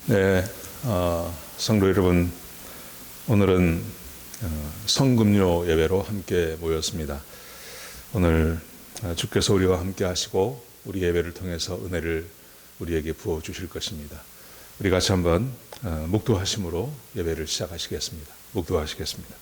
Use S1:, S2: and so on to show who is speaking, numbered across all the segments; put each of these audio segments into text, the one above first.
S1: 네, 성도 여러분, 오늘은 성금요 예배로 함께 모였습니다. 오늘 주께서 우리와 함께 하시고 우리 예배를 통해서 은혜를 우리에게 부어 주실 것입니다. 우리 같이 한번 묵도하심으로 예배를 시작하시겠습니다. 묵도하시겠습니다.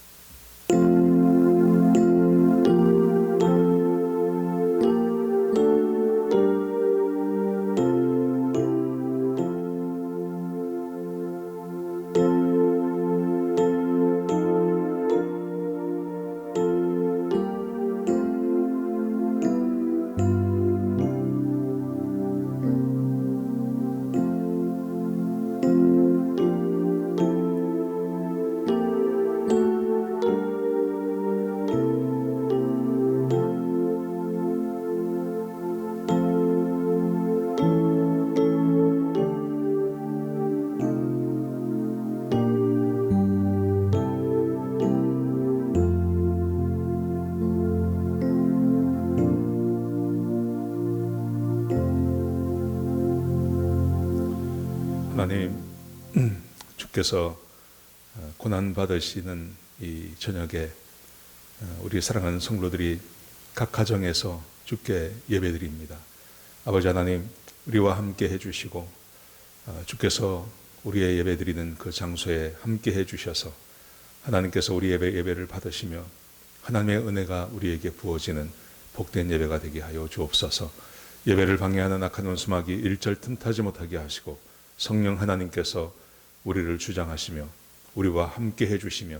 S1: 하나님, 주께서 고난 받으시는 이 저녁에 우리 사랑하는 성도들이 각 가정에서 주께 예배드립니다. 아버지 하나님, 우리와 함께 해주시고 주께서 우리의 예배드리는 그 장소에 함께 해주셔서 하나님께서 우리 예배를 받으시며 하나님의 은혜가 우리에게 부어지는 복된 예배가 되게 하여 주옵소서. 예배를 방해하는 악한 원수마귀 일절 틈타지 못하게 하시고 성령 하나님께서 우리를 주장하시며 우리와 함께 해주시며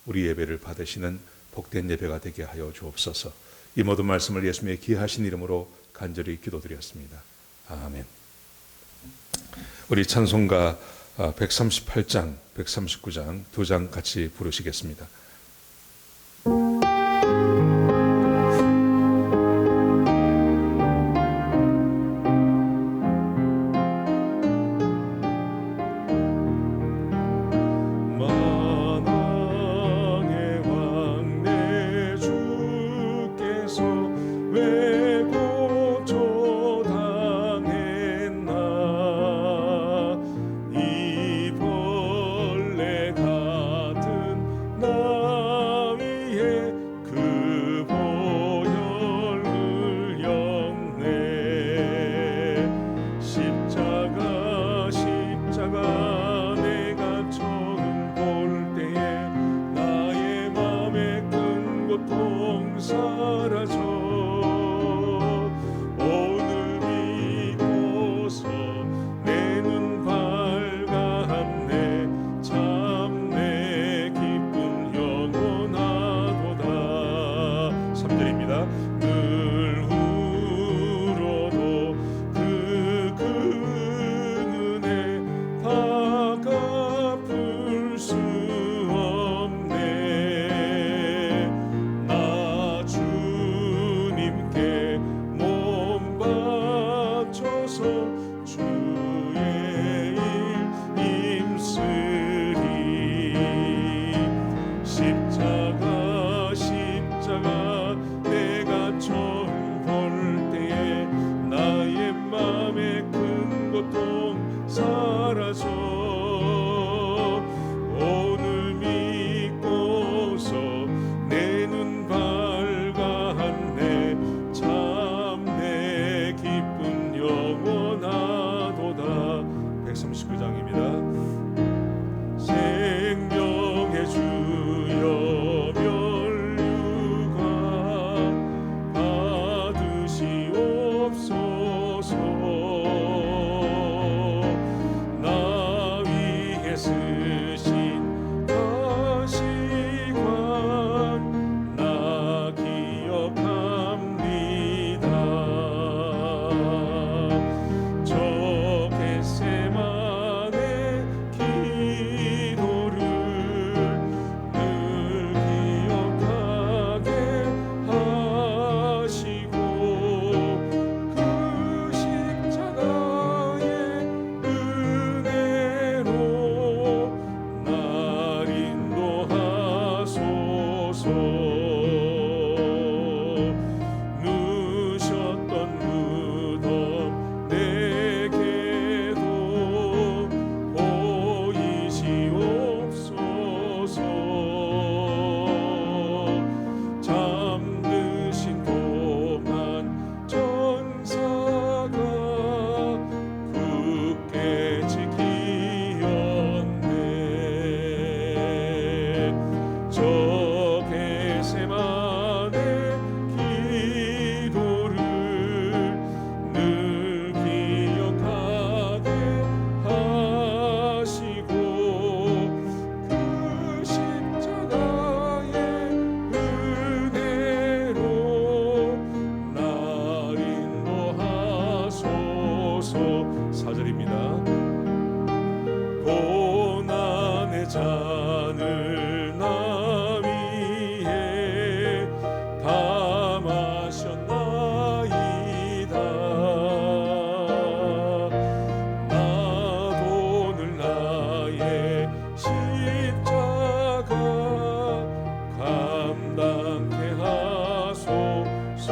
S1: 우리 예배를 받으시는 복된 예배가 되게 하여 주옵소서. 이 모든 말씀을 예수님의 귀하신 이름으로 간절히 기도드렸습니다. 아멘. 우리 찬송가 138장, 139장 두 장 같이 부르시겠습니다.
S2: 받으시옵소서.
S1: 4절입니다. 고난의 잔을 나 위에 다 마셨나이다. 나도 오늘 나의 십자가 감당케 하소서.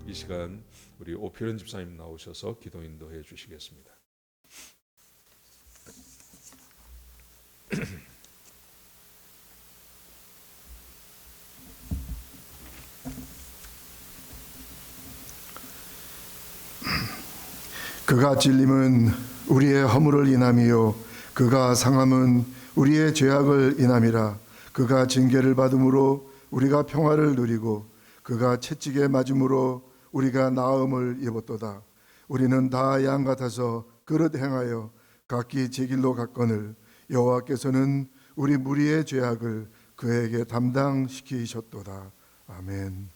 S1: 이 시간 우리 오필은 집사님 나오셔서 기도 인도해 주시겠습니다.
S2: 그가 찔림은 우리의 허물을 인함이요 그가 상함은 우리의 죄악을 인함이라. 그가 징계를 받음으로 우리가 평화를 누리고 그가 채찍에 맞음으로 우리가 나음을 입었도다. 우리는 다 양 같아서 그릇 행하여 각기 제 길로 갔거늘 여호와께서는 우리 무리의 죄악을 그에게 담당시키셨도다. 아멘.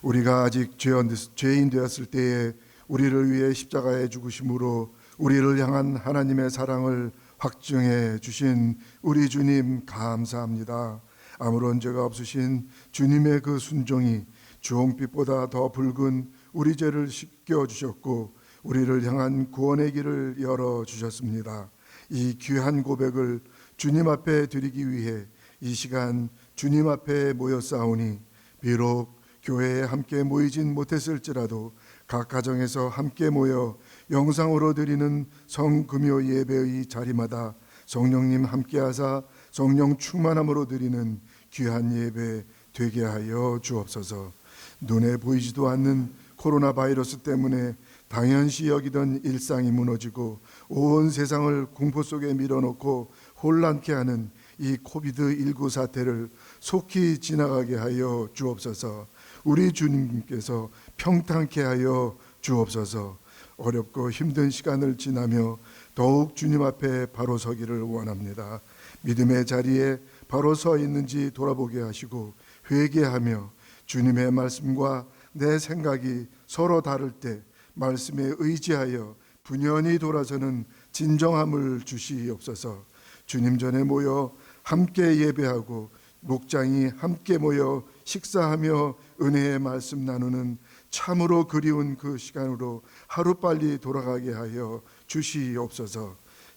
S2: 우리가 아직 죄인 되었을 때에 우리를 위해 십자가에 죽으심으로 우리를 향한 하나님의 사랑을 확증해 주신 우리 주님 감사합니다. 아무런 죄가 없으신 주님의 그 순종이 주홍빛보다 더 붉은 우리 죄를 씻겨 주셨고 우리를 향한 구원의 길을 열어 주셨습니다. 이 귀한 고백을 주님 앞에 드리기 위해 이 시간 주님 앞에 모였사오니 비록 교회에 함께 모이진 못했을지라도 각 가정에서 함께 모여 영상으로 드리는 성금요 예배의 자리마다 성령님 함께하사 성령 충만함으로 드리는 귀한 예배 되게 하여 주옵소서. 눈에 보이지도 않는 코로나 바이러스 때문에 당연시 여기던 일상이 무너지고 온 세상을 공포 속에 밀어넣고 혼란케 하는 이 코비드19 사태를 속히 지나가게 하여 주옵소서. 우리 주님께서 평탄케 하여 주옵소서. 어렵고 힘든 시간을 지나며 더욱 주님 앞에 바로 서기를 원합니다. 믿음의 자리에 바로 서 있는지 돌아보게 하시고 회개하며 주님의 말씀과 내 생각이 서로 다를 때 말씀에 의지하여 분연히 돌아서는 진정함을 주시옵소서. 주님 전에 모여 함께 예배하고 목장이 함께 모여 식사하며 은혜의 말씀 나누는 참으로 그리운 그 시간으로 하루빨리 돌아가게 하여 주시옵소서.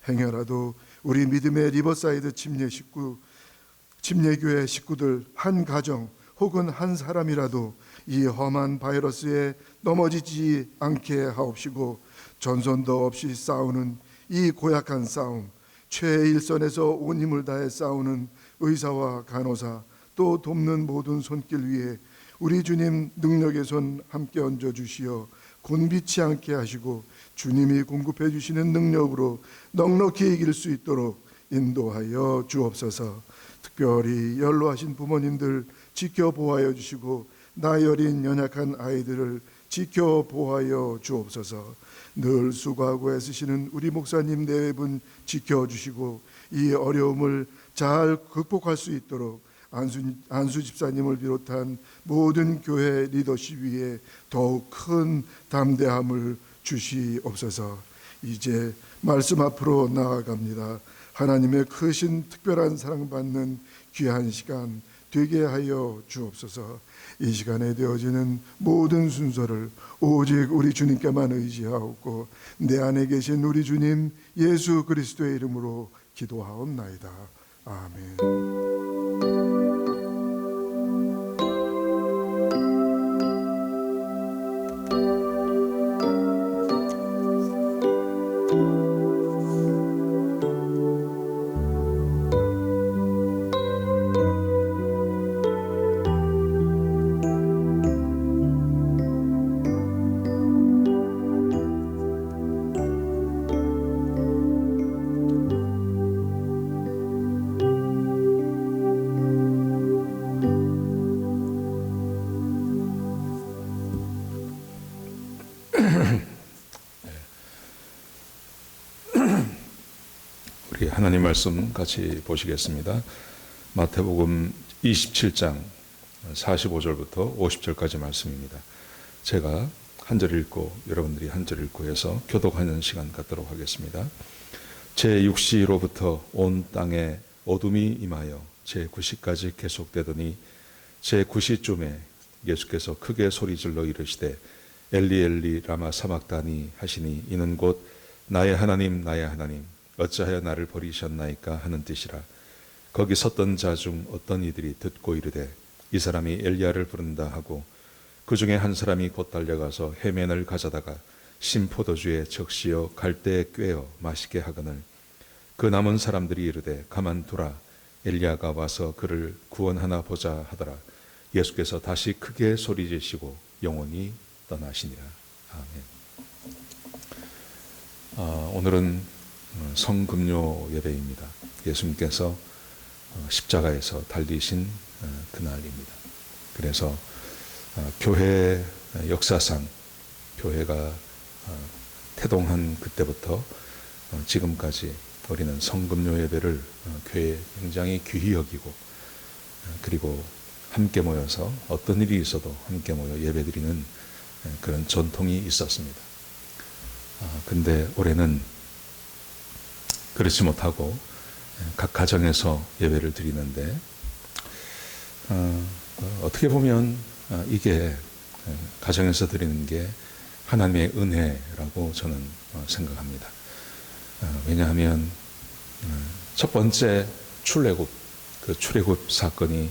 S2: 행여라도 우리 믿음의 리버사이드 침례교회 식구들 한 가정 혹은 한 사람이라도 이 험한 바이러스에 넘어지지 않게 하옵시고 전선도 없이 싸우는 이 고약한 싸움, 최일선에서 온 힘을 다해 싸우는 의사와 간호사 또 돕는 모든 손길 위에 우리 주님 능력의 손 함께 얹어주시어 곤비치 않게 하시고 주님이 공급해 주시는 능력으로 넉넉히 이길 수 있도록 인도하여 주옵소서. 특별히 연로하신 부모님들 지켜보아여 주시고 나이 어린 연약한 아이들을 지켜보아여 주옵소서. 늘 수고하고 애쓰시는 우리 목사님 네 분 지켜주시고 이 어려움을 잘 극복할 수 있도록 안수 집사님을 비롯한 모든 교회 리더십 위에 더욱 큰 담대함을 주시옵소서. 이제 말씀 앞으로 나아갑니다. 하나님의 크신 특별한 사랑받는 귀한 시간 되게 하여 주옵소서. 이 시간에 되어지는 모든 순서를 오직 우리 주님께만 의지하옵고 내 안에 계신 우리 주님 예수 그리스도의 이름으로 기도하옵나이다. 아멘.
S1: 하나님 말씀 같이 보시겠습니다. 마태복음 27장 45절부터 50절까지 말씀입니다. 제가 한 절 읽고 여러분들이 한 절 읽고 해서 교독하는 시간 갖도록 하겠습니다. 제6시로부터 온 땅에 어둠이 임하여 제9시까지 계속되더니 제9시쯤에 예수께서 크게 소리질러 이르시되 엘리 엘리 라마 사막다니 하시니 이는 곧 나의 하나님 나의 하나님 어찌하여 나를 버리셨나이까 하는 뜻이라. 거기 섰던 자 중 어떤 이들이 듣고 이르되 이 사람이 엘리야를 부른다 하고 그 중에 한 사람이 곧 달려가서 해면을 가져다가 신포도주에 적시어 갈대에 꿰어 마시게 하거늘 그 남은 사람들이 이르되 가만두라 엘리야가 와서 그를 구원하나 보자 하더라. 예수께서 다시 크게 소리지시고 영원히 떠나시니라. 아멘. 오늘은 성금요 예배입니다. 예수님께서 십자가에서 달리신 그날입니다. 그래서 교회 역사상 교회가 태동한 그때부터 지금까지 우리는 성금요 예배를 교회에 굉장히 귀히 여기고 그리고 함께 모여서 어떤 일이 있어도 함께 모여 예배드리는 그런 전통이 있었습니다. 근데 올해는 그렇지 못하고 각 가정에서 예배를 드리는데 어떻게 보면 이게 가정에서 드리는 게 하나님의 은혜라고 저는 생각합니다. 왜냐하면 첫 번째 출애굽, 그 출애굽 사건이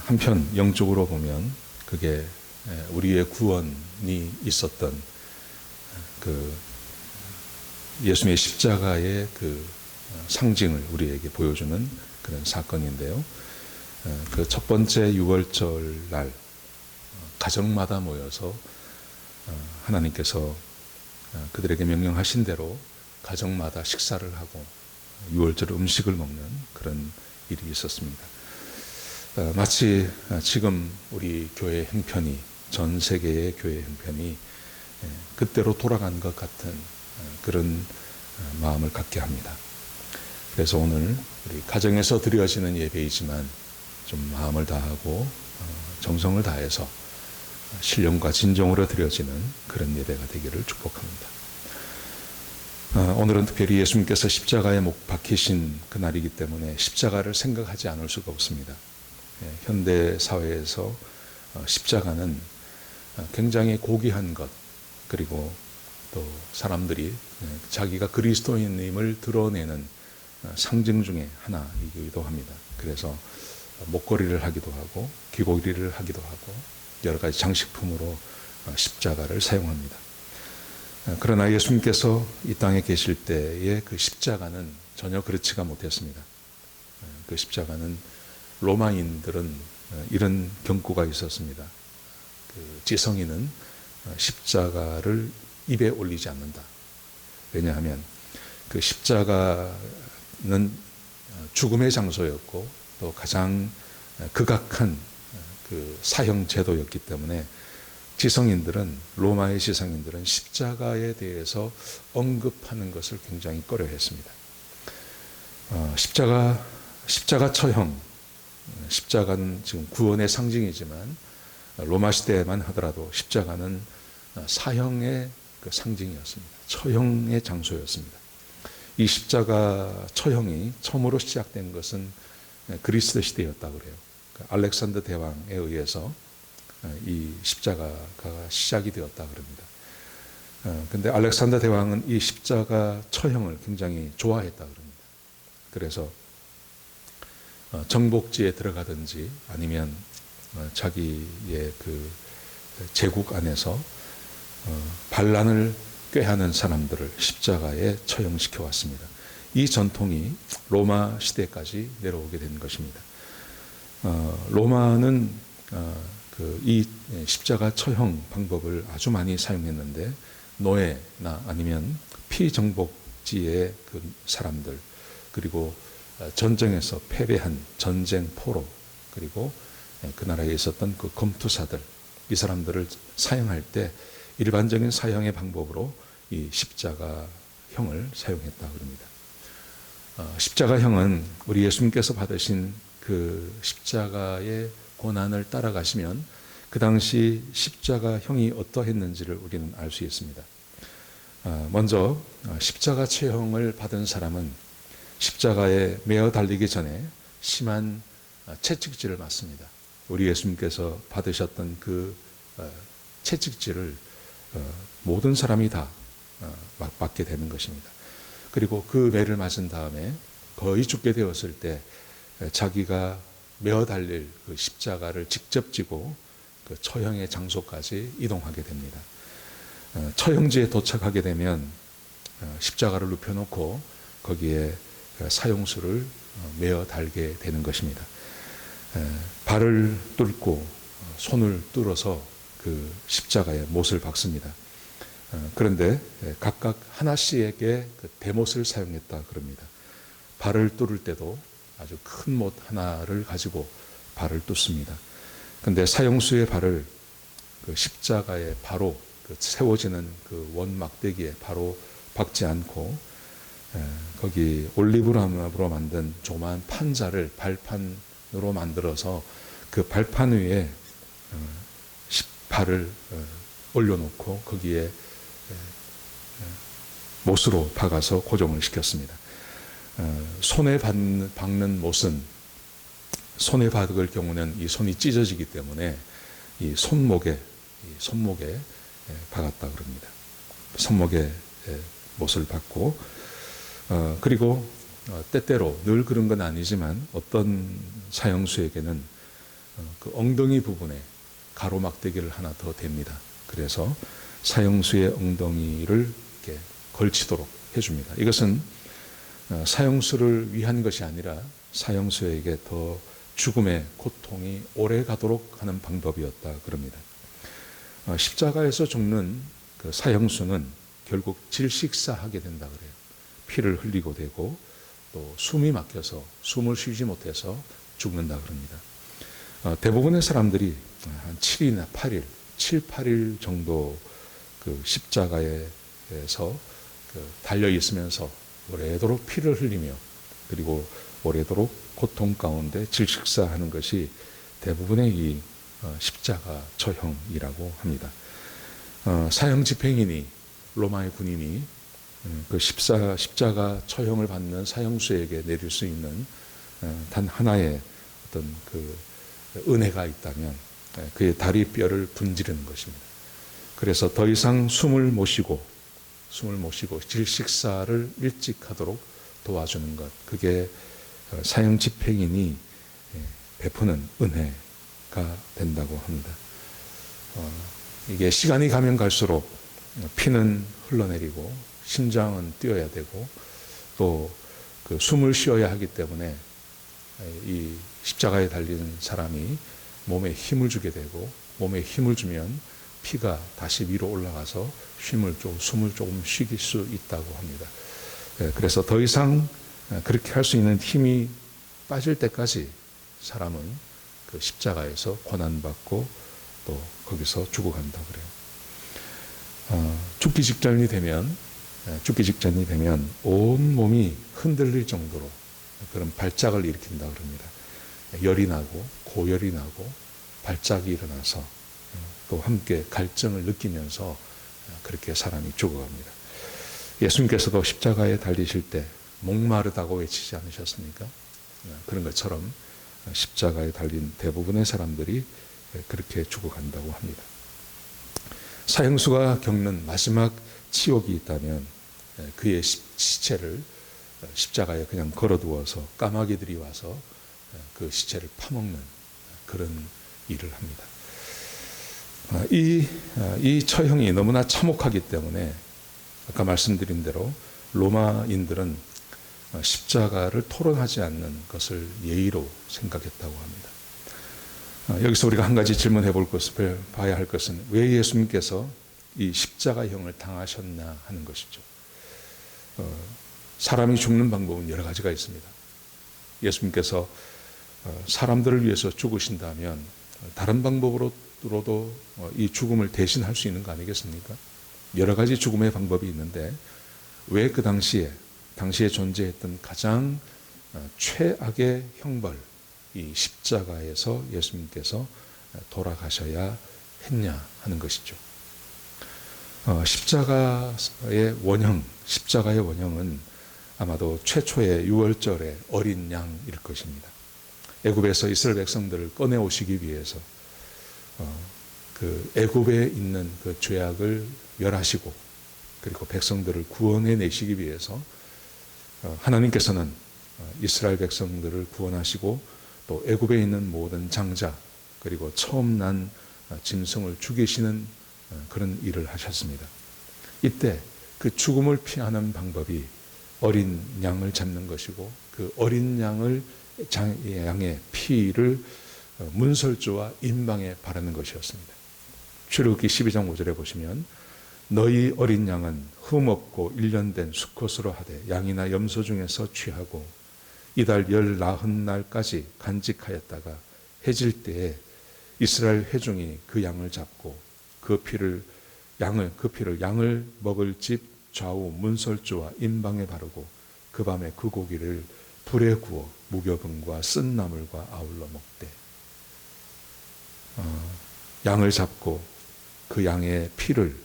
S1: 한편 영적으로 보면 그게 우리의 구원이 있었던 그 예수님의 십자가의 그 상징을 우리에게 보여주는 그런 사건인데요. 그 첫 번째 유월절 날 가정마다 모여서 하나님께서 그들에게 명령하신 대로 가정마다 식사를 하고 유월절 음식을 먹는 그런 일이 있었습니다. 마치 지금 우리 교회 형편이 전 세계의 교회 형편이 그때로 돌아간 것 같은 그런 마음을 갖게 합니다. 그래서 오늘 우리 가정에서 드려지는 예배이지만 좀 마음을 다하고 정성을 다해서 신령과 진정으로 드려지는 그런 예배가 되기를 축복합니다. 오늘은 특별히 예수님께서 십자가에 못 박히신 그날이기 때문에 십자가를 생각하지 않을 수가 없습니다. 현대 사회에서 십자가는 굉장히 고귀한 것, 그리고 또 사람들이 자기가 그리스도인임을 드러내는 상징 중에 하나이기도 합니다. 그래서 목걸이를 하기도 하고 귀걸이를 하기도 하고 여러 가지 장식품으로 십자가를 사용합니다. 그러나 예수님께서 이 땅에 계실 때의 그 십자가는 전혀 그렇지가 못했습니다. 그 십자가는 로마인들은 이런 경고가 있었습니다. 그 지성인은 십자가를 입에 올리지 않는다. 왜냐하면 그 십자가는 죽음의 장소였고 또 가장 극악한 그 사형 제도였기 때문에 지성인들은 로마의 지성인들은 십자가에 대해서 언급하는 것을 굉장히 꺼려했습니다. 십자가 처형, 십자가는 지금 구원의 상징이지만 로마 시대에만 하더라도 십자가는 사형의 그 상징이었습니다. 처형의 장소였습니다. 이 십자가 처형이 처음으로 시작된 것은 그리스 시대였다고 그래요. 알렉산더 대왕에 의해서 이 십자가가 시작이 되었다 그럽니다. 근데 알렉산더 대왕은 이 십자가 처형을 굉장히 좋아했다 그럽니다. 그래서 정복지에 들어가든지 아니면 자기의 그 제국 안에서 반란을 꾀하는 사람들을 십자가에 처형시켜 왔습니다. 이 전통이 로마 시대까지 내려오게 된 것입니다. 로마는 이 십자가 처형 방법을 아주 많이 사용했는데 노예나 아니면 피정복지의 그 사람들, 그리고 전쟁에서 패배한 전쟁 포로, 그리고 그 나라에 있었던 그 검투사들, 이 사람들을 사형할 때 일반적인 사형의 방법으로 이 십자가형을 사용했다 그럽니다. 십자가형은 우리 예수님께서 받으신 그 십자가의 고난을 따라가시면 그 당시 십자가형이 어떠했는지를 우리는 알 수 있습니다. 먼저 십자가 체형을 받은 사람은 십자가에 매어 달리기 전에 심한 채찍질을 맞습니다. 우리 예수님께서 받으셨던 그 채찍질을 모든 사람이 다 맞게 되는 것입니다. 그리고 그 매를 맞은 다음에 거의 죽게 되었을 때 자기가 메어 달릴 그 십자가를 직접 지고 그 처형의 장소까지 이동하게 됩니다. 처형지에 도착하게 되면 십자가를 눕혀놓고 거기에 사형수를 메어 달게 되는 것입니다. 발을 뚫고 손을 뚫어서 그 십자가에 못을 박습니다. 그런데 각각 하나씩에게 그 대못을 사용했다 그럽니다. 발을 뚫을 때도 아주 큰 못 하나를 가지고 발을 뚫습니다. 그런데 사형수의 발을 그 십자가에 바로 그 세워지는 그 원막대기에 바로 박지 않고 거기 올리브나무로 만든 조그마한 판자를 발판으로 만들어서 그 발판 위에 발을 올려놓고 거기에 못으로 박아서 고정을 시켰습니다. 손에 박는 못은 손에 박을 경우는 이 손이 찢어지기 때문에 이 손목에 박았다 그럽니다. 손목에 못을 박고 그리고 때때로 늘 그런 건 아니지만 어떤 사형수에게는 그 엉덩이 부분에 가로막대기를 하나 더 댑니다. 그래서 사형수의 엉덩이를 이렇게 걸치도록 해줍니다. 이것은 사형수를 위한 것이 아니라 사형수에게 더 죽음의 고통이 오래 가도록 하는 방법이었다 그럽니다. 십자가에서 죽는 그 사형수는 결국 질식사하게 된다 그래요. 피를 흘리고 되고 또 숨이 막혀서 숨을 쉬지 못해서 죽는다 그럽니다. 대부분의 사람들이 한 7일이나 8일, 7, 8일 정도 그 십자가에서 달려 있으면서 오래도록 피를 흘리며 그리고 오래도록 고통 가운데 질식사하는 것이 대부분의 이 십자가 처형이라고 합니다. 사형 집행인이 로마의 군인이 그 십자가 처형을 받는 사형수에게 내릴 수 있는 단 하나의 어떤 그 은혜가 있다면 그의 다리뼈를 분지르는 것입니다. 그래서 더 이상 숨을 못 쉬고 질식사를 일찍 하도록 도와주는 것, 그게 사형 집행인이 베푸는 은혜가 된다고 합니다. 이게 시간이 가면 갈수록 피는 흘러내리고 심장은 뛰어야 되고 또 그 숨을 쉬어야 하기 때문에 이 십자가에 달린 사람이 몸에 힘을 주게 되고 몸에 힘을 주면 피가 다시 위로 올라가서 숨을 조금 쉬길 수 있다고 합니다. 그래서 더 이상 그렇게 할 수 있는 힘이 빠질 때까지 사람은 그 십자가에서 고난받고 또 거기서 죽어간다 그래요. 죽기 직전이 되면 온 몸이 흔들릴 정도로 그런 발작을 일으킨다 그럽니다. 열이 나고 고열이 나고 발작이 일어나서 또 함께 갈증을 느끼면서 그렇게 사람이 죽어갑니다. 예수님께서도 십자가에 달리실 때 목마르다고 외치지 않으셨습니까? 그런 것처럼 십자가에 달린 대부분의 사람들이 그렇게 죽어간다고 합니다. 사형수가 겪는 마지막 치욕이 있다면 그의 시체를 십자가에 그냥 걸어두어서 까마귀들이 와서 그 시체를 파먹는 그런 일을 합니다. 이 처형이 너무나 참혹하기 때문에 아까 말씀드린 대로 로마인들은 십자가를 토론하지 않는 것을 예의로 생각했다고 합니다. 여기서 우리가 한 가지 질문해 봐야 할 것은 왜 예수님께서 이 십자가형을 당하셨나 하는 것이죠. 사람이 죽는 방법은 여러 가지가 있습니다. 예수님께서 사람들을 위해서 죽으신다면 다른 방법으로도 이 죽음을 대신할 수 있는 거 아니겠습니까? 여러 가지 죽음의 방법이 있는데 왜 그 당시에 당시에 존재했던 가장 최악의 형벌, 이 십자가에서 예수님께서 돌아가셔야 했냐 하는 것이죠. 십자가의 원형은 아마도 최초의 유월절의 어린 양일 것입니다. 애굽에서 이스라엘 백성들을 꺼내오시기 위해서 그 애굽에 있는 그 죄악을 멸하시고 그리고 백성들을 구원해 내시기 위해서 하나님께서는 이스라엘 백성들을 구원하시고 또 애굽에 있는 모든 장자 그리고 처음 난 짐승을 죽이시는 그런 일을 하셨습니다. 이때 그 죽음을 피하는 방법이 어린 양을 잡는 것이고 그 어린 양의 피를 문설주와 임방에 바르는 것이었습니다. 출애굽기 12장 5절에 보시면 너희 어린 양은 흠없고 일련된 수컷으로 하되 양이나 염소 중에서 취하고 이달 19날까지 간직하였다가 해질 때에 이스라엘 회중이 그 양을 잡고 그 피를 양을 먹을 집 좌우 문설주와 임방에 바르고 그 밤에 그 고기를 불에 구워 무교분과 쓴 나물과 아울러 먹되 양을 잡고 그 양의 피를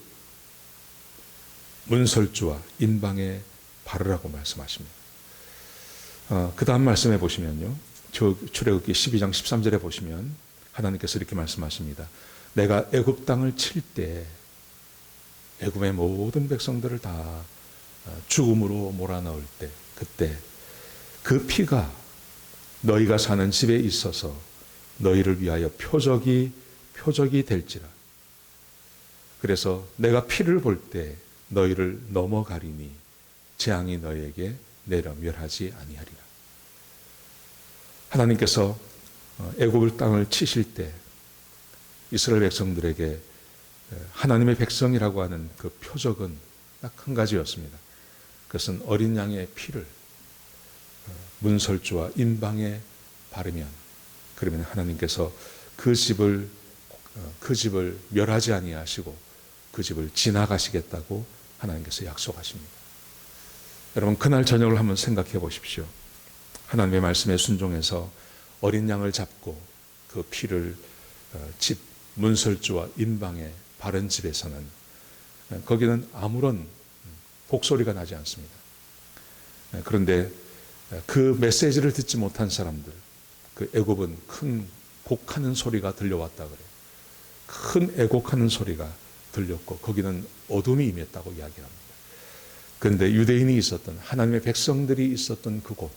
S1: 문설주와 임방에 바르라고 말씀하십니다. 그 다음 말씀해 보시면요. 출애굽기 12장 13절에 보시면 하나님께서 이렇게 말씀하십니다. 내가 애굽 땅을 칠 때 애굽의 모든 백성들을 다 죽음으로 몰아넣을 때 그때 그 피가 너희가 사는 집에 있어서 너희를 위하여 표적이 될지라. 그래서 내가 피를 볼 때 너희를 넘어가리니 재앙이 너희에게 내려 멸하지 아니하리라. 하나님께서 애굽 땅을 치실 때 이스라엘 백성들에게 하나님의 백성이라고 하는 그 표적은 딱 한 가지였습니다. 그것은 어린 양의 피를 문설주와 임방에 바르면 그러면 하나님께서 그 집을 멸하지 아니하시고 그 집을 지나가시겠다고 하나님께서 약속하십니다. 여러분 그날 저녁을 한번 생각해 보십시오. 하나님의 말씀에 순종해서 어린 양을 잡고 그 피를 집 문설주와 임방에 바른 집에서는 거기는 아무런 곡소리가 나지 않습니다. 그런데 그 메시지를 듣지 못한 사람들, 그 애굽은 큰 곡하는 소리가 들려왔다 그래요. 큰 애곡하는 소리가 들렸고 거기는 어둠이 임했다고 이야기합니다. 그런데 유대인이 있었던 하나님의 백성들이 있었던 그곳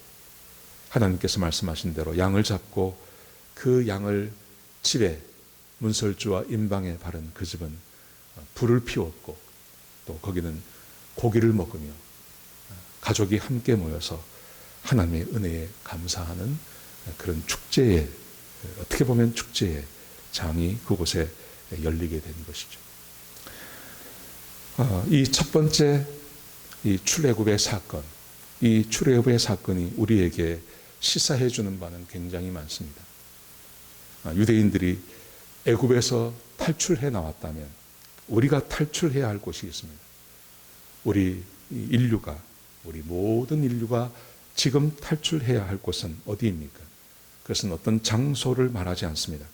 S1: 하나님께서 말씀하신 대로 양을 잡고 그 양을 집에 문설주와 임방에 바른 그 집은 불을 피웠고 또 거기는 고기를 먹으며 가족이 함께 모여서 하나님의 은혜에 감사하는 그런 축제의 어떻게 보면 축제의 장이 그곳에 열리게 된 것이죠. 이 첫 번째 이 출애굽의 사건, 이 출애굽의 사건이 우리에게 시사해 주는 바는 굉장히 많습니다. 유대인들이 애굽에서 탈출해 나왔다면 우리가 탈출해야 할 곳이 있습니다. 우리 모든 인류가 지금 탈출해야 할 곳은 어디입니까? 그것은 어떤 장소를 말하지 않습니다.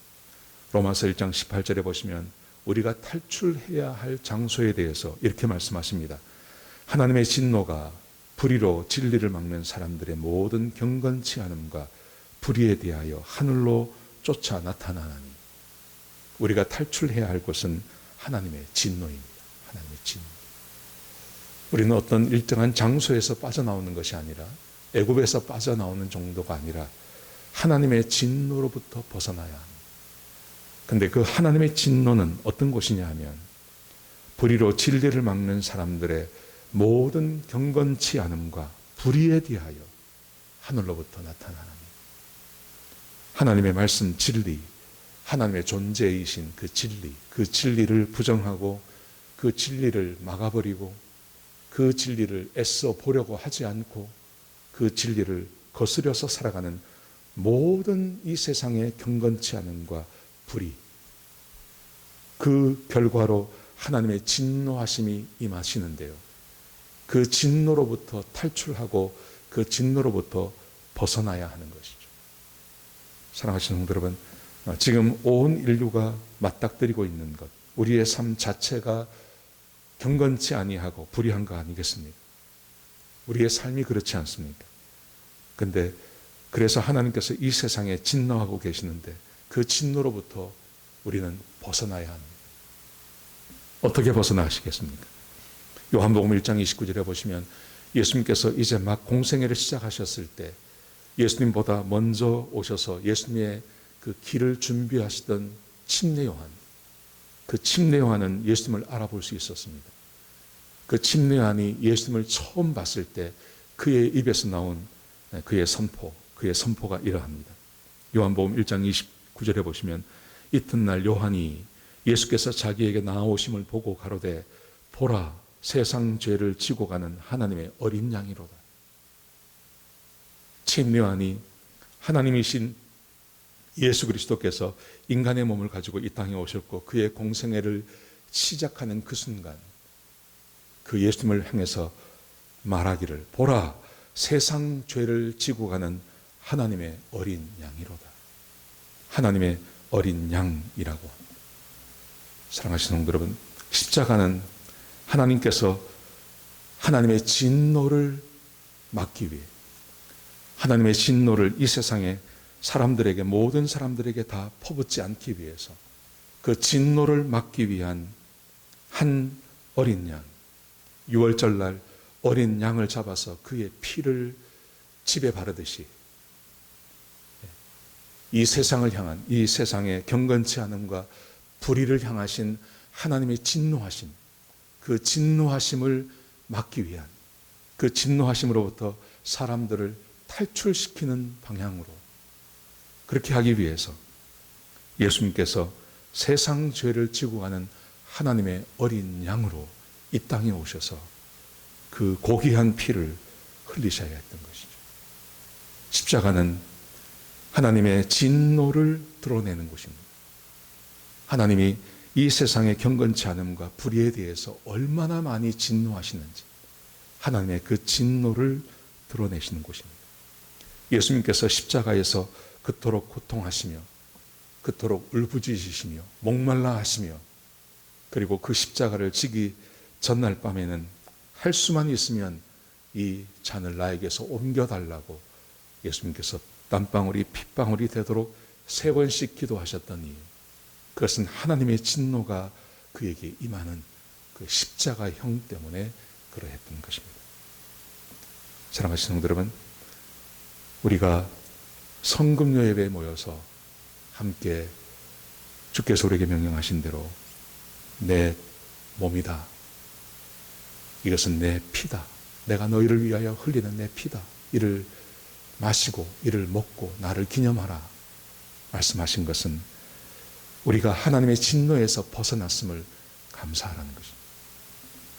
S1: 로마서 1장 18절에 보시면 우리가 탈출해야 할 장소에 대해서 이렇게 말씀하십니다. 하나님의 진노가 불의로 진리를 막는 사람들의 모든 경건치 않음과 불의에 대하여 하늘로 쫓아 나타나나니 우리가 탈출해야 할 곳은 하나님의 진노입니다. 하나님의 진노. 우리는 어떤 일정한 장소에서 빠져나오는 것이 아니라 애굽에서 빠져나오는 정도가 아니라 하나님의 진노로부터 벗어나야 합니다. 그런데 그 하나님의 진노는 어떤 곳이냐 하면 불의로 진리를 막는 사람들의 모든 경건치 않음과 불의에 대하여 하늘로부터 나타나는 하나님의 말씀 진리, 하나님의 존재이신 그 진리를 부정하고 그 진리를 막아버리고 그 진리를 애써 보려고 하지 않고 그 진리를 거스려서 살아가는 모든 이 세상의 경건치 않음과 불의, 그 결과로 하나님의 진노하심이 임하시는데요. 그 진노로부터 탈출하고 그 진노로부터 벗어나야 하는 것이죠. 사랑하시는 성도 여러분, 지금 온 인류가 맞닥뜨리고 있는 것, 우리의 삶 자체가 경건치 아니하고 불의한 거 아니겠습니까? 우리의 삶이 그렇지 않습니까? 근데 그래서 하나님께서 이 세상에 진노하고 계시는데 그 진노로부터 우리는 벗어나야 합니다. 어떻게 벗어나시겠습니까? 요한복음 1장 29절에 보시면 예수님께서 이제 막 공생애를 시작하셨을 때 예수님보다 먼저 오셔서 예수님의 그 길을 준비하시던 침례 요한, 그 침례 요한은 예수님을 알아볼 수 있었습니다. 그 침례 요한이 예수님을 처음 봤을 때 그의 입에서 나온 그의 선포가 이러합니다. 요한복음 1장 29절에 보시면 이튿날 요한이 예수께서 자기에게 나아오심을 보고 가로되 보라 세상 죄를 지고 가는 하나님의 어린 양이로다. 침례 요한이 하나님이신 예수 그리스도께서 인간의 몸을 가지고 이 땅에 오셨고 그의 공생애를 시작하는 그 순간 그 예수님을 향해서 말하기를 보라 세상 죄를 지고 가는 하나님의 어린 양이로다. 하나님의 어린 양이라고. 사랑하시는 성도 여러분, 십자가는 하나님께서 하나님의 진노를 막기 위해 하나님의 진노를 이 세상에 사람들에게 모든 사람들에게 다 퍼붓지 않기 위해서 그 진노를 막기 위한 한 어린 양, 유월절날 어린 양을 잡아서 그의 피를 집에 바르듯이 이 세상을 향한 이 세상의 경건치 않음과 불의를 향하신 하나님의 진노하심, 그 진노하심을 막기 위한 그 진노하심으로부터 사람들을 탈출시키는 방향으로 그렇게 하기 위해서 예수님께서 세상 죄를 지고 가는 하나님의 어린 양으로 이 땅에 오셔서 그 고귀한 피를 흘리셔야 했던 것이죠. 십자가는 하나님의 진노를 드러내는 곳입니다. 하나님이 이 세상의 경건치 않음과 불의에 대해서 얼마나 많이 진노하시는지 하나님의 그 진노를 드러내시는 곳입니다. 예수님께서 십자가에서 그토록 고통하시며 그토록 울부짖으시며 목말라 하시며 그리고 그 십자가를 지기 전날 밤에는 할 수만 있으면 이 잔을 나에게서 옮겨달라고 예수님께서 땀방울이 핏방울이 되도록 3번씩 기도하셨던 이유, 그것은 하나님의 진노가 그에게 임하는 그 십자가형 때문에 그러했던 것입니다. 사랑하시는 성도 여러분, 우리가 성금요 예배에 모여서 함께 주께서 우리에게 명령하신 대로 내 몸이다, 이것은 내 피다, 내가 너희를 위하여 흘리는 내 피다, 이를 마시고 이를 먹고 나를 기념하라 말씀하신 것은 우리가 하나님의 진노에서 벗어났음을 감사하라는 것입니다.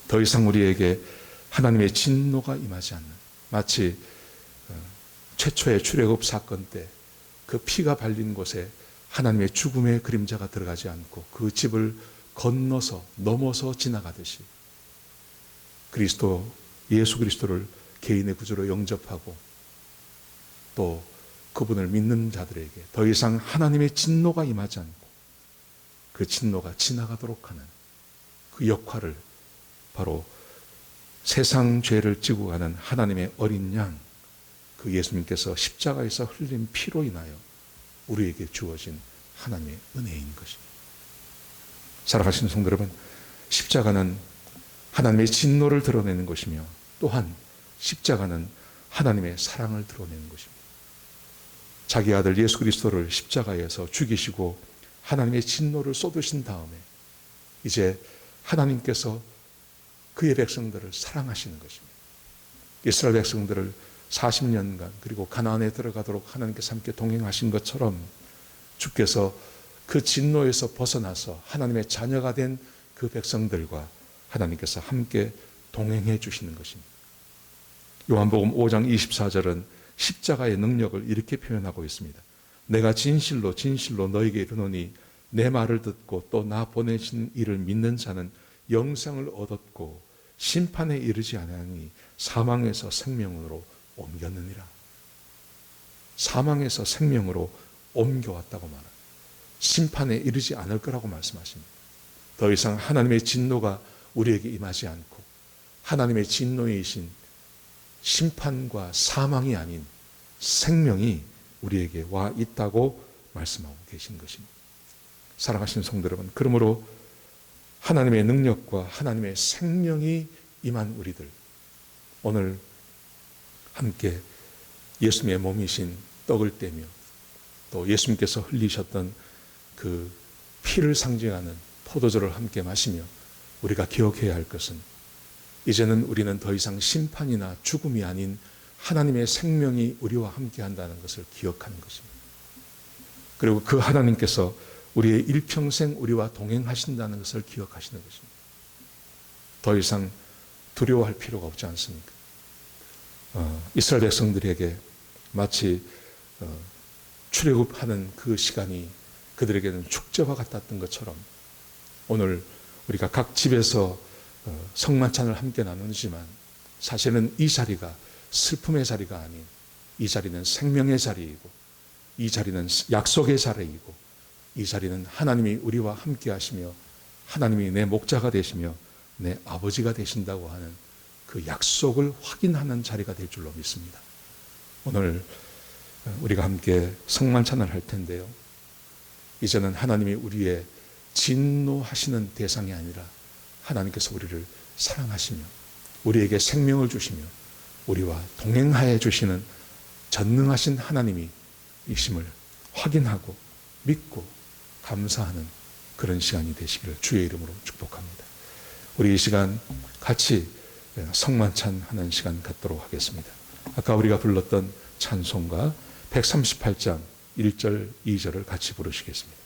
S1: 더 이상 우리에게 하나님의 진노가 임하지 않는, 마치 최초의 출애굽 사건 때 그 피가 발린 곳에 하나님의 죽음의 그림자가 들어가지 않고 그 집을 건너서 넘어서 지나가듯이 예수 그리스도를 개인의 구주로 영접하고 또 그분을 믿는 자들에게 더 이상 하나님의 진노가 임하지 않고 그 진노가 지나가도록 하는 그 역할을 바로 세상 죄를 지고 가는 하나님의 어린 양, 그 예수님께서 십자가에서 흘린 피로 인하여 우리에게 주어진 하나님의 은혜인 것입니다. 사랑하시는 성도 여러분, 십자가는 하나님의 진노를 드러내는 것이며 또한 십자가는 하나님의 사랑을 드러내는 것입니다. 자기 아들 예수 그리스도를 십자가에서 죽이시고 하나님의 진노를 쏟으신 다음에 이제 하나님께서 그의 백성들을 사랑하시는 것입니다. 이스라엘 백성들을 40년간 그리고 가나안에 들어가도록 하나님께서 함께 동행하신 것처럼 주께서 그 진노에서 벗어나서 하나님의 자녀가 된 그 백성들과 하나님께서 함께 동행해 주시는 것입니다. 요한복음 5장 24절은 십자가의 능력을 이렇게 표현하고 있습니다. 내가 진실로 진실로 너에게 이르노니 내 말을 듣고 또 나 보내신 이를 믿는 자는 영생을 얻었고 심판에 이르지 아니하니 사망에서 생명으로 옮겼느니라. 사망에서 생명으로 옮겨왔다고 말합니다. 심판에 이르지 않을 거라고 말씀하십니다. 더 이상 하나님의 진노가 우리에게 임하지 않고 하나님의 진노이신 심판과 사망이 아닌 생명이 우리에게 와 있다고 말씀하고 계신 것입니다. 사랑하시는 성도 여러분, 그러므로 하나님의 능력과 하나님의 생명이 임한 우리들, 오늘 함께 예수님의 몸이신 떡을 떼며 또 예수님께서 흘리셨던 그 피를 상징하는 포도주를 함께 마시며 우리가 기억해야 할 것은, 이제는 우리는 더 이상 심판이나 죽음이 아닌 하나님의 생명이 우리와 함께 한다는 것을 기억하는 것입니다. 그리고 그 하나님께서 우리의 일평생 우리와 동행하신다는 것을 기억하시는 것입니다. 더 이상 두려워할 필요가 없지 않습니까? 이스라엘 백성들에게 마치 출애굽하는 그 시간이 그들에게는 축제와 같았던 것처럼, 오늘 우리가 각 집에서 성만찬을 함께 나누지만 사실은 이 자리가 슬픔의 자리가 아닌, 이 자리는 생명의 자리이고, 이 자리는 약속의 자리이고, 이 자리는 하나님이 우리와 함께 하시며 하나님이 내 목자가 되시며 내 아버지가 되신다고 하는 그 약속을 확인하는 자리가 될 줄로 믿습니다. 오늘 우리가 함께 성만찬을 할 텐데요, 이제는 하나님이 우리의 진노하시는 대상이 아니라 하나님께서 우리를 사랑하시며 우리에게 생명을 주시며 우리와 동행하여 주시는 전능하신 하나님이 이심을 확인하고 믿고 감사하는 그런 시간이 되시기를 주의 이름으로 축복합니다. 우리 이 시간 같이 성만찬 하는 시간 갖도록 하겠습니다. 아까 우리가 불렀던 찬송가 138장 1절 2절을 같이 부르시겠습니다.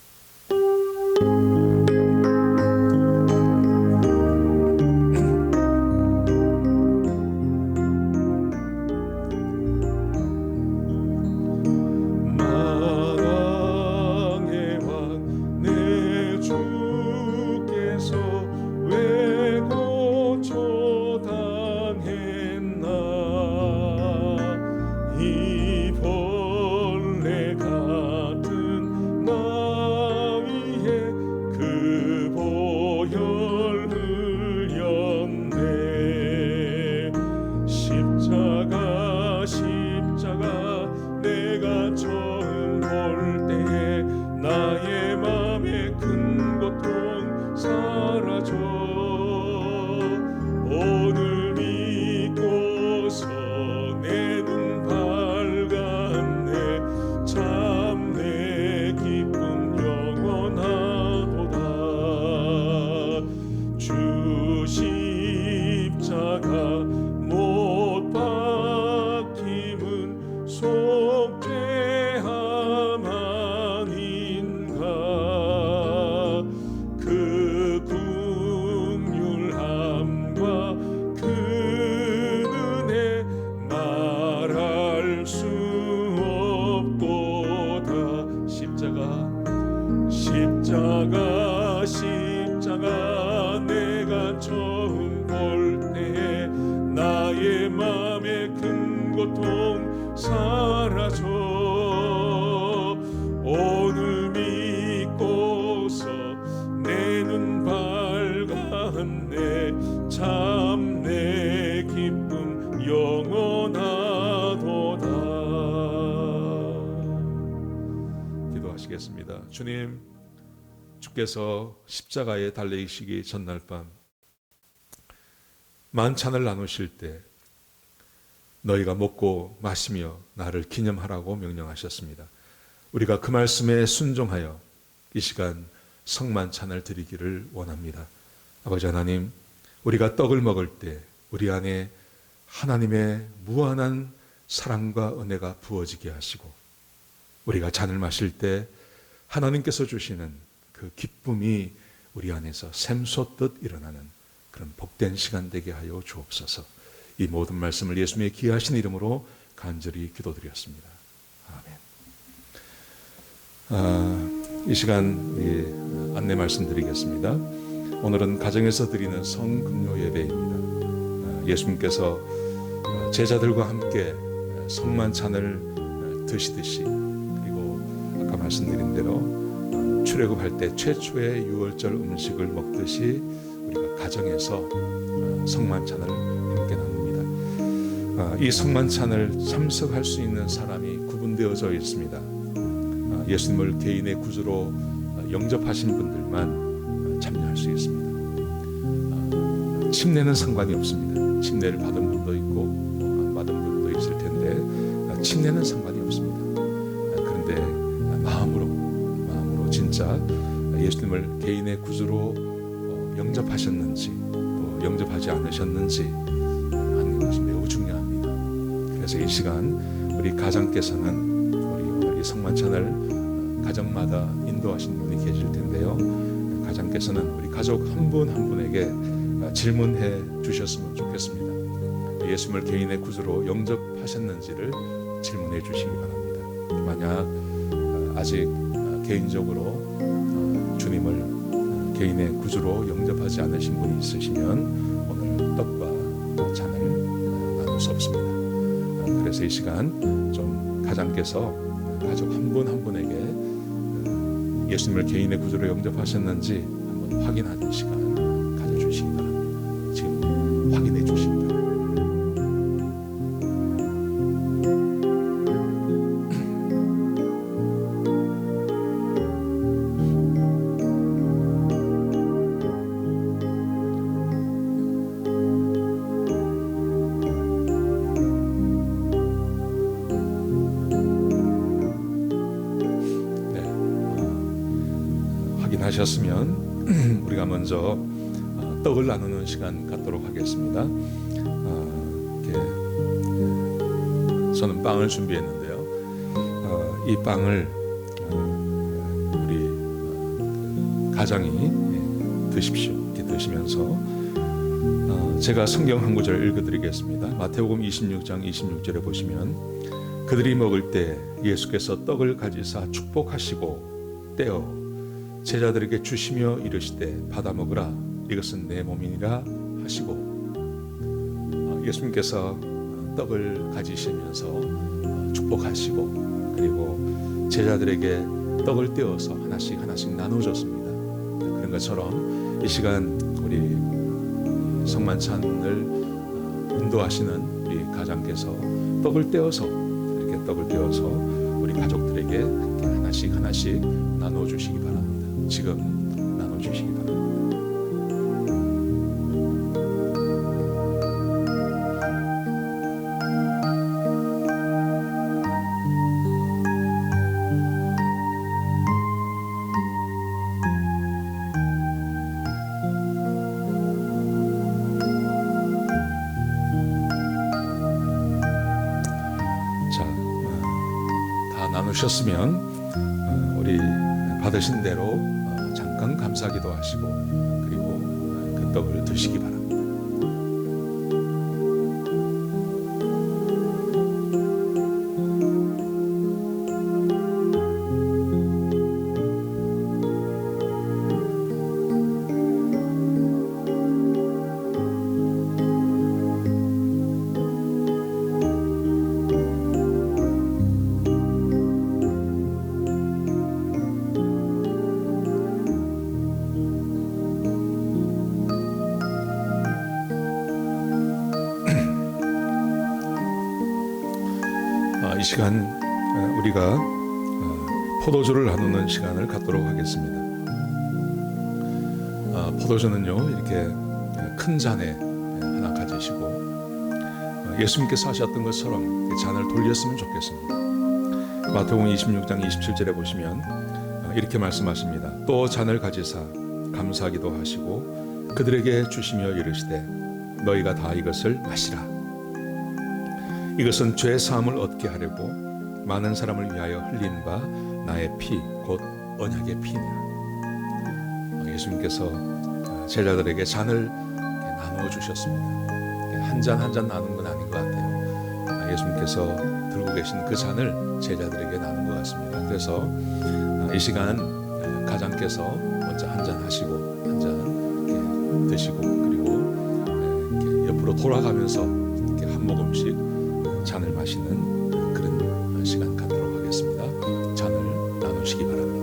S1: 십자가 내가 처음 볼 때에 나의 맘의 큰 고통 사라져 오늘 믿고서 내 눈 밝았네 참 내 기쁨 영원하도다. 기도하시겠습니다. 주님, 주께서 십자가에 달리시기 전날 밤 만찬을 나누실 때 너희가 먹고 마시며 나를 기념하라고 명령하셨습니다. 우리가 그 말씀에 순종하여 이 시간 성만찬을 드리기를 원합니다. 아버지 하나님, 우리가 떡을 먹을 때 우리 안에 하나님의 무한한 사랑과 은혜가 부어지게 하시고, 우리가 잔을 마실 때 하나님께서 주시는 그 기쁨이 우리 안에서 샘솟듯 일어나는 그런 복된 시간 되게 하여 주옵소서. 이 모든 말씀을 예수님의 귀하신 이름으로 간절히 기도드렸습니다. 아멘. 이 시간 안내 말씀드리겠습니다. 오늘은 가정에서 드리는 성금요 예배입니다. 예수님께서 제자들과 함께 성만찬을 드시듯이, 그리고 아까 말씀드린 대로 출애굽할 때 최초의 유월절 음식을 먹듯이 우리가 가정에서 성만찬을 함께 나눕니다. 이 성만찬을 참석할 수 있는 사람이 구분되어져 있습니다. 예수님을 개인의 구주로 영접하신 분들만 참여할 수 있습니다. 침례는 상관이 없습니다. 침례를 받은 분도 있고 안 받은 분도 있을 텐데 침례는 상관이 없습니다. 그런데 마음으로 진짜 예수님을 개인의 구주로 영접하셨는지 또 영접하지 않으셨는지 하는 것이 매우 중요합니다. 그래서 이 시간 우리 가장께서는 우리 오늘 이 성만찬을 가정마다 인도하신 분이 계실 텐데요. 가장께서는 우리 가족 한 분 한 분에게 질문해 주셨으면 좋겠습니다. 예수님을 개인의 구주로 영접하셨는지를 질문해 주시기 바랍니다. 만약 아직 개인적으로 주님을 개인의 구주로 영접하지 않으신 분이 있으시면 오늘 떡과 잔을 나눌 수 없습니다. 그래서 이 시간 좀 가장께서 가족 한 분 한 분에게 예수님을 개인의 구주로 영접하셨는지 한번 확인하는 시간 가져주시기 바랍니다. 지금 확인해 주시기 바랍니다. 하셨으면 우리가 먼저 떡을 나누는 시간 갖도록 하겠습니다. 저는 빵을 준비했는데요. 이 빵을 우리 가장이 드십시오. 이렇게 드시면서 제가 성경 한 구절 읽어드리겠습니다. 마태복음 26장 26절에 보시면 그들이 먹을 때 예수께서 떡을 가지사 축복하시고 떼어 제자들에게 주시며 이르시되 받아 먹으라 이것은 내 몸이니라 하시고, 예수님께서 떡을 가지시면서 축복하시고 그리고 제자들에게 떡을 떼어서 하나씩 나눠줬습니다. 그런 것처럼 이 시간 우리 성만찬을 인도하시는 우리 가장께서 떡을 떼어서 이렇게 떡을 떼어서 우리 가족들에게 하나씩 나눠주시기 바랍니다. 지금 나눠주시기 바랍니다. 자, 다 나누셨으면 우리 받으신 대로 잠깐 감사기도 하시고 그리고 그 떡을 드시기 바랍니다. 이 시간 우리가 포도주를 나누는 시간을 갖도록 하겠습니다. 포도주는요 이렇게 큰 잔에 하나 가지시고 예수님께서 하셨던 것처럼 그 잔을 돌렸으면 좋겠습니다. 마태복음 26장 27절에 보시면 이렇게 말씀하십니다. 또 잔을 가지사 감사하기도 하시고 그들에게 주시며 이르시되 너희가 다 이것을 마시라. 이것은 죄 사함을 얻게 하려고 많은 사람을 위하여 흘린 바 나의 피 곧 언약의 피니라. 예수님께서 제자들에게 잔을 나누어 주셨습니다. 한 잔 한 잔 나눈 건 아닌 것 같아요. 예수님께서 들고 계신 그 잔을 제자들에게 나눈 것 같습니다. 그래서 이 시간 가장께서 먼저 한 잔 하시고 한 잔 드시고 그리고 이렇게 옆으로 집으로 돌아가면서 이렇게 한 모금씩 잔을 마시는 그런 시간 갖도록 하겠습니다. 잔을 나누시기 바랍니다.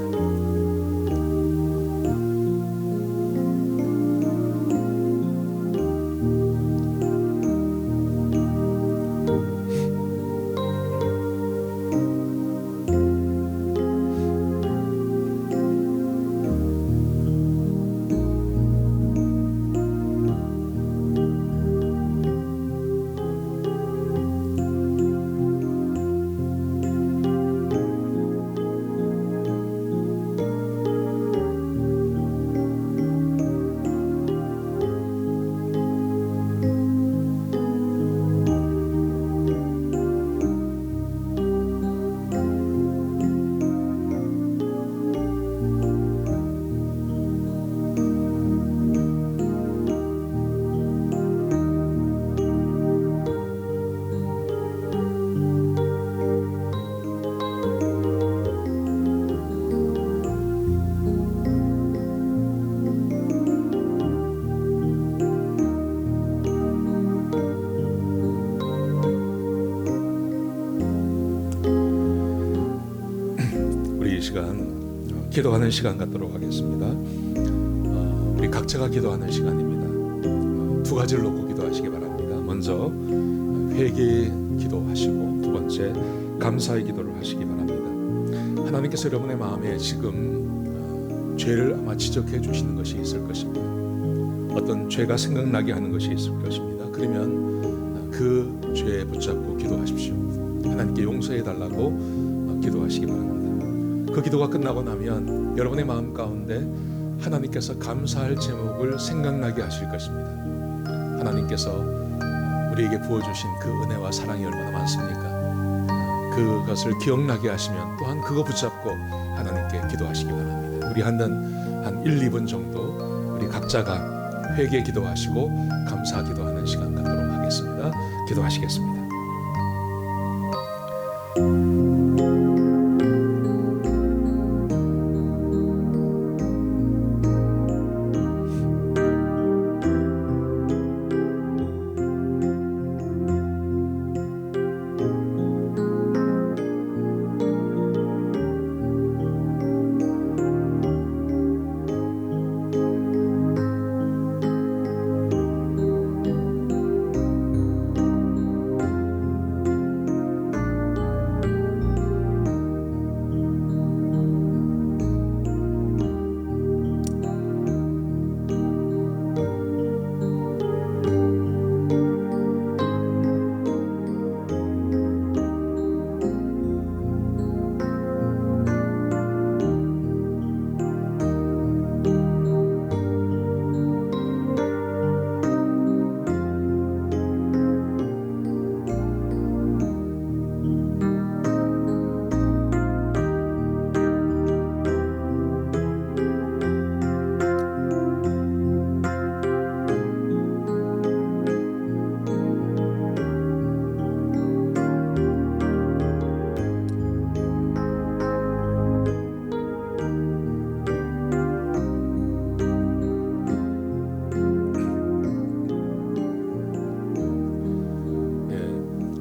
S1: 우리 이 시간 기도하는 시간 갖도록 하겠습니다. 우리 각자가 기도하는 시간입니다. 두 가지를 놓고 기도하시기 바랍니다. 먼저 회개 기도하시고, 두 번째 감사의 기도를 하시기 바랍니다. 하나님께서 여러분의 마음에 지금 죄를 아마 지적해 주시는 것이 있을 것입니다. 어떤 죄가 생각나게 하는 것이 있을 것입니다. 그러면 그 죄에 붙잡고 기도하십시오. 하나님께 용서해 달라고 기도하시기 바랍니다. 그 기도가 끝나고 나면 여러분의 마음 가운데 하나님께서 감사할 제목을 생각나게 하실 것입니다. 하나님께서 우리에게 부어주신 그 은혜와 사랑이 얼마나 많습니까? 그것을 기억나게 하시면 또한 그거 붙잡고 하나님께 기도하시기 바랍니다. 우리 한 1, 2분 정도 우리 각자가 회개 기도하시고 감사 기도하는 시간 갖도록 하겠습니다. 기도하시겠습니다.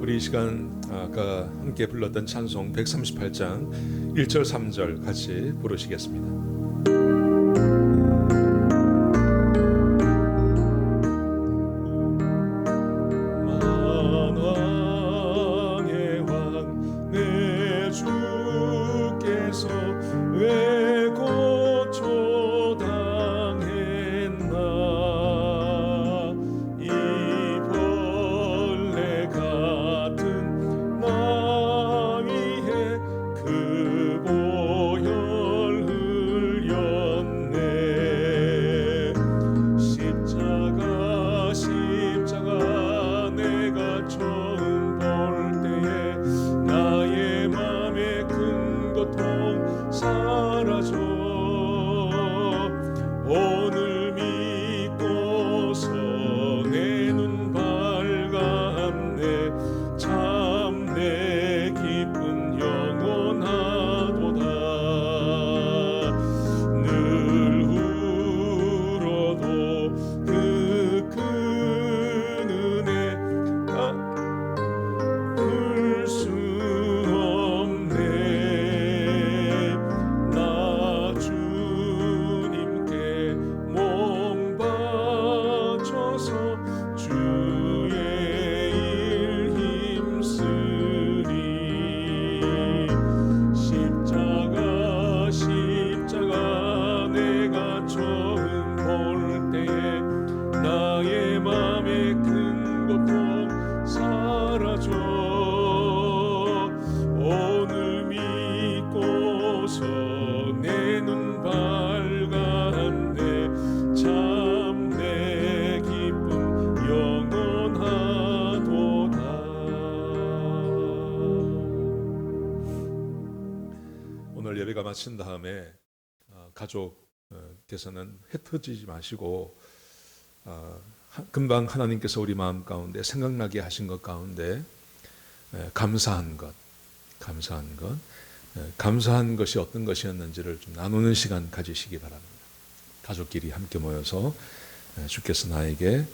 S1: 우리 이 시간 아까 함께 불렀던 찬송 138장 1절 3절 같이 부르시겠습니다. 만왕의 왕 내 주께서 왜 고초당했나. 이 벌레 같은 나 위에 그 보혈 흘렸네. 십자가 내가 처음 볼 때에 나의 맘에 큰 고통 사라졌네. 눈 밝았네. 참 내 기쁨 영원하도다. 오늘 예배가 마친 다음에 가족께서는 흩어지지 마시고 금방 하나님께서 우리 마음 가운데 생각나게 하신 것 가운데 감사한 것이 어떤 것이었는지를 좀 나누는 시간 가지시기 바랍니다. 가족끼리 함께 모여서 주께서 나에게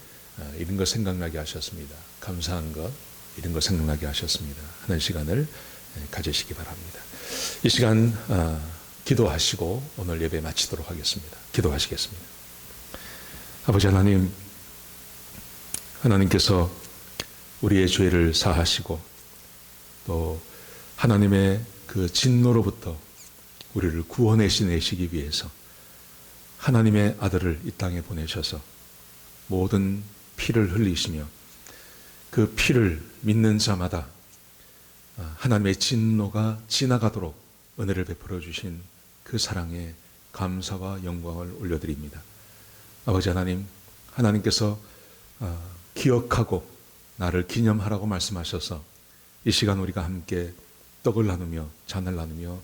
S1: 이런 것 생각나게 하셨습니다. 감사한 것, 이런 것 생각나게 하셨습니다. 하는 시간을 가지시기 바랍니다. 이 시간 기도하시고 오늘 예배 마치도록 하겠습니다. 기도하시겠습니다. 아버지 하나님, 하나님께서 우리의 죄를 사하시고 또 하나님의 그 진노로부터 우리를 구원해내시기 위해서 하나님의 아들을 이 땅에 보내셔서 모든 피를 흘리시며 그 피를 믿는 자마다 하나님의 진노가 지나가도록 은혜를 베풀어 주신 그 사랑에 감사와 영광을 올려드립니다. 아버지 하나님, 하나님께서 기억하고 나를 기념하라고 말씀하셔서 이 시간 우리가 함께 떡을 나누며 잔을 나누며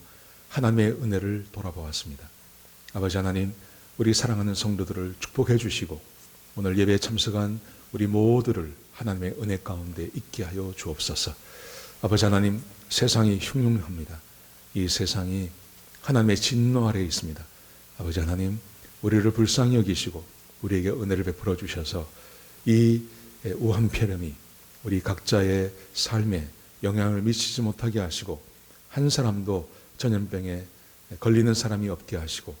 S1: 하나님의 은혜를 돌아보았습니다. 아버지 하나님, 우리 사랑하는 성도들을 축복해 주시고 오늘 예배에 참석한 우리 모두를 하나님의 은혜 가운데 있게 하여 주옵소서. 아버지 하나님, 세상이 흉흉합니다. 이 세상이 하나님의 진노 아래에 있습니다. 아버지 하나님, 우리를 불쌍히 여기시고 우리에게 은혜를 베풀어 주셔서 이 우한폐렴이 우리 각자의 삶에 영향을 미치지 못하게 하시고 한 사람도 전염병에 걸리는 사람이 없게 하시고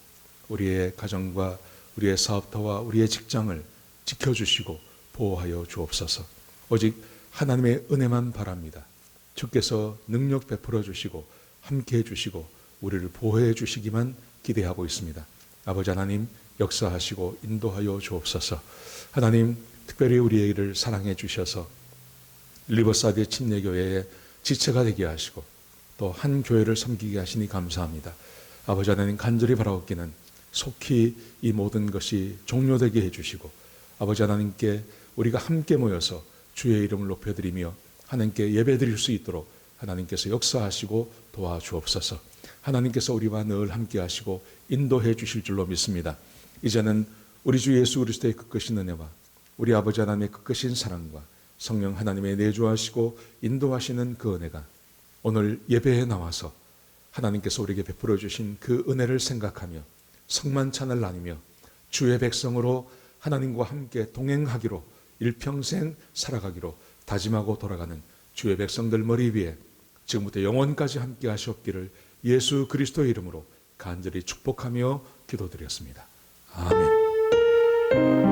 S1: 우리의 가정과 우리의 사업터와 우리의 직장을 지켜주시고 보호하여 주옵소서. 오직 하나님의 은혜만 바랍니다. 주께서 능력 베풀어 주시고 함께해 주시고 우리를 보호해 주시기만 기대하고 있습니다. 아버지 하나님, 역사하시고 인도하여 주옵소서. 하나님, 특별히 우리를 사랑해 주셔서 리버사이드 침례교회의 지체가 되게 하시고 또 한 교회를 섬기게 하시니 감사합니다. 아버지 하나님, 간절히 바라옵기는 속히 이 모든 것이 종료되게 해주시고 아버지 하나님께 우리가 함께 모여서 주의 이름을 높여드리며 하나님께 예배드릴 수 있도록 하나님께서 역사하시고 도와주옵소서. 하나님께서 우리와 늘 함께 하시고 인도해 주실 줄로 믿습니다. 이제는 우리 주 예수 그리스도의 그 크신 은혜와 우리 아버지 하나님의 그 크신 사랑과 성령 하나님의 내주하시고 인도하시는 그 은혜가 오늘 예배에 나와서 하나님께서 우리에게 베풀어 주신 그 은혜를 생각하며 성만찬을 나누며 주의 백성으로 하나님과 함께 동행하기로 일평생 살아가기로 다짐하고 돌아가는 주의 백성들 머리 위에 지금부터 영원까지 함께 하시옵기를 예수 그리스도의 이름으로 간절히 축복하며 기도드렸습니다. 아멘.